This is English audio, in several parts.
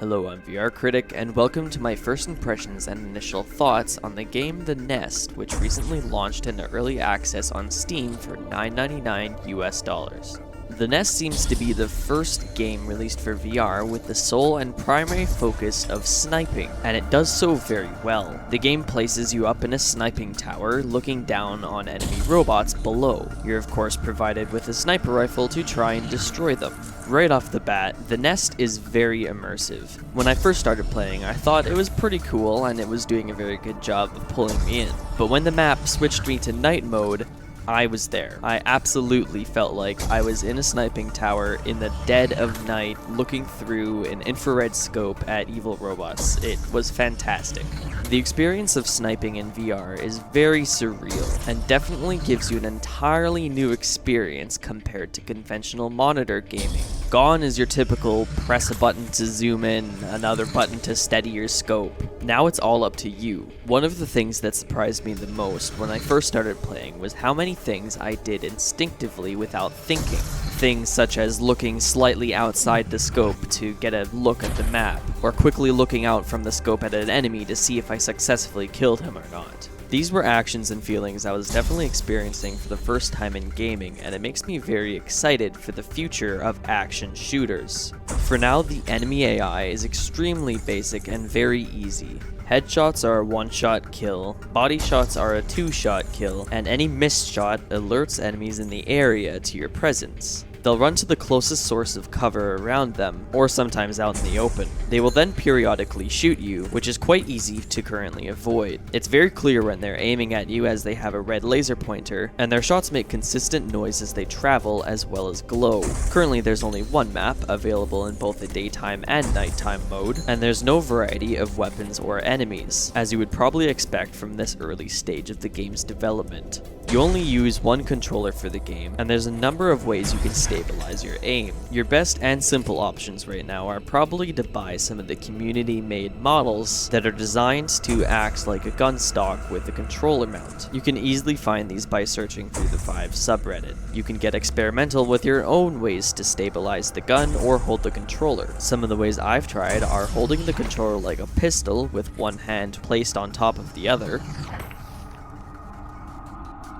Hello, I'm VR Critic, and welcome to my first impressions and initial thoughts on the game The Nest, which recently launched in early access on Steam for $9.99 US. The Nest seems to be the first game released for VR with the sole and primary focus of sniping, and it does so very well. The game places you up in a sniping tower, looking down on enemy robots below. You're of course provided with a sniper rifle to try and destroy them. Right off the bat, The Nest is very immersive. When I first started playing, I thought it was pretty cool and it was doing a very good job of pulling me in. But when the map switched me to night mode, I was there. I absolutely felt like I was in a sniping tower in the dead of night looking through an infrared scope at evil robots. It was fantastic. The experience of sniping in VR is very surreal and definitely gives you an entirely new experience compared to conventional monitor gaming. Gone is your typical press a button to zoom in, another button to steady your scope. Now it's all up to you. One of the things that surprised me the most when I first started playing was how many things I did instinctively without thinking. Things such as looking slightly outside the scope to get a look at the map, or quickly looking out from the scope at an enemy to see if I successfully killed him or not. These were actions and feelings I was definitely experiencing for the first time in gaming, and it makes me very excited for the future of action shooters. For now, the enemy AI is extremely basic and very easy. Headshots are a one-shot kill, body shots are a two-shot kill, and any missed shot alerts enemies in the area to your presence. They'll run to the closest source of cover around them, or sometimes out in the open. They will then periodically shoot you, which is quite easy to currently avoid. It's very clear when they're aiming at you as they have a red laser pointer, and their shots make consistent noise as they travel as well as glow. Currently there's only one map available in both the daytime and nighttime mode, and there's no variety of weapons or enemies, as you would probably expect from this early stage of the game's development. You only use one controller for the game, and there's a number of ways you can stabilize your aim. Your best and simple options right now are probably to buy some of the community-made models that are designed to act like a gun stock with a controller mount. You can easily find these by searching through the Vive subreddit. You can get experimental with your own ways to stabilize the gun or hold the controller. Some of the ways I've tried are holding the controller like a pistol with one hand placed on top of the other,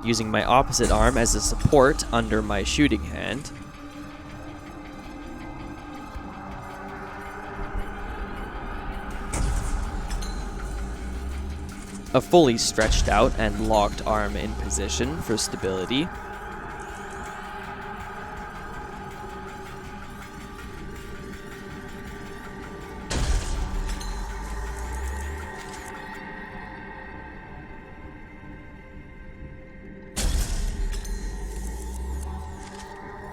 using my opposite arm as a support under my shooting hand, a fully stretched out and locked arm in position for stability,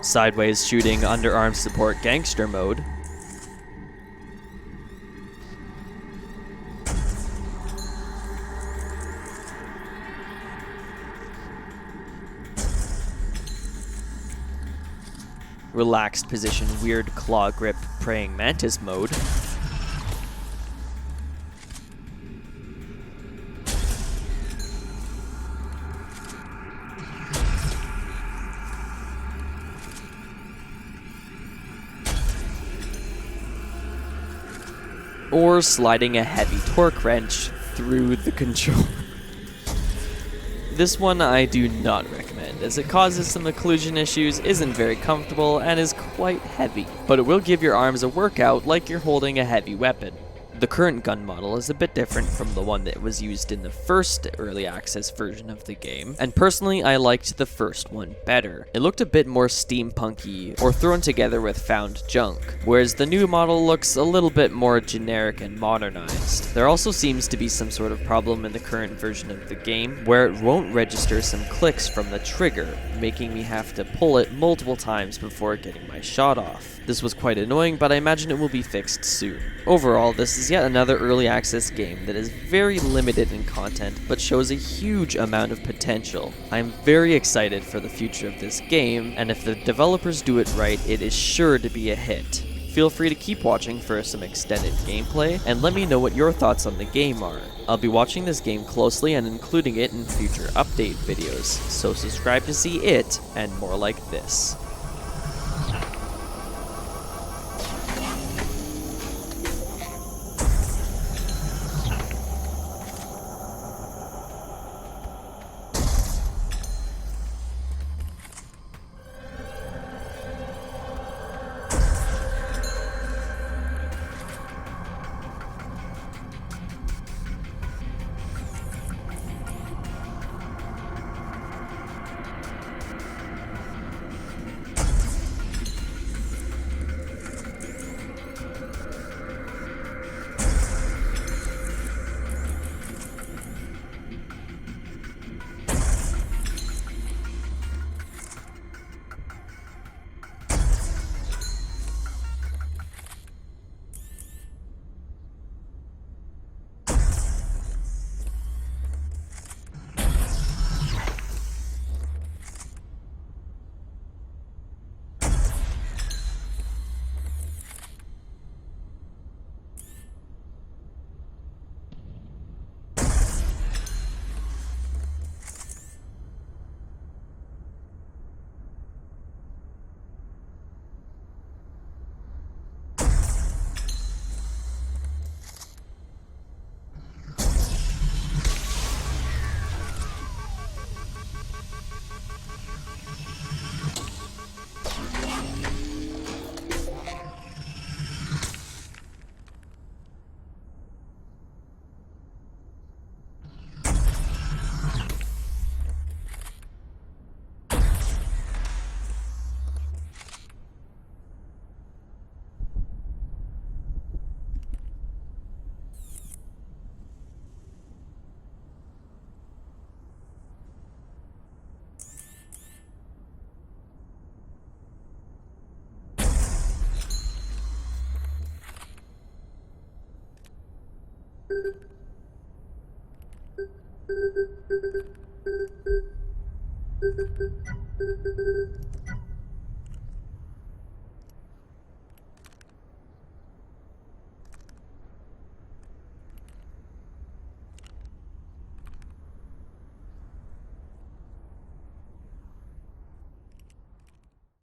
sideways shooting underarm support gangster mode, relaxed position weird claw grip praying mantis mode, or sliding a heavy torque wrench through the controller. This one I do not recommend, as it causes some occlusion issues, isn't very comfortable, and is quite heavy. But it will give your arms a workout like you're holding a heavy weapon. The current gun model is a bit different from the one that was used in the first early access version of the game, and personally I liked the first one better. It looked a bit more steampunky or thrown together with found junk, whereas the new model looks a little bit more generic and modernized. There also seems to be some sort of problem in the current version of the game where it won't register some clicks from the trigger, making me have to pull it multiple times before getting my shot off. This was quite annoying, but I imagine it will be fixed soon. Overall, this is yet another early access game that is very limited in content, but shows a huge amount of potential. I am very excited for the future of this game, and if the developers do it right, it is sure to be a hit. Feel free to keep watching for some extended gameplay, and let me know what your thoughts on the game are. I'll be watching this game closely and including it in future update videos, so subscribe to see it and more like this.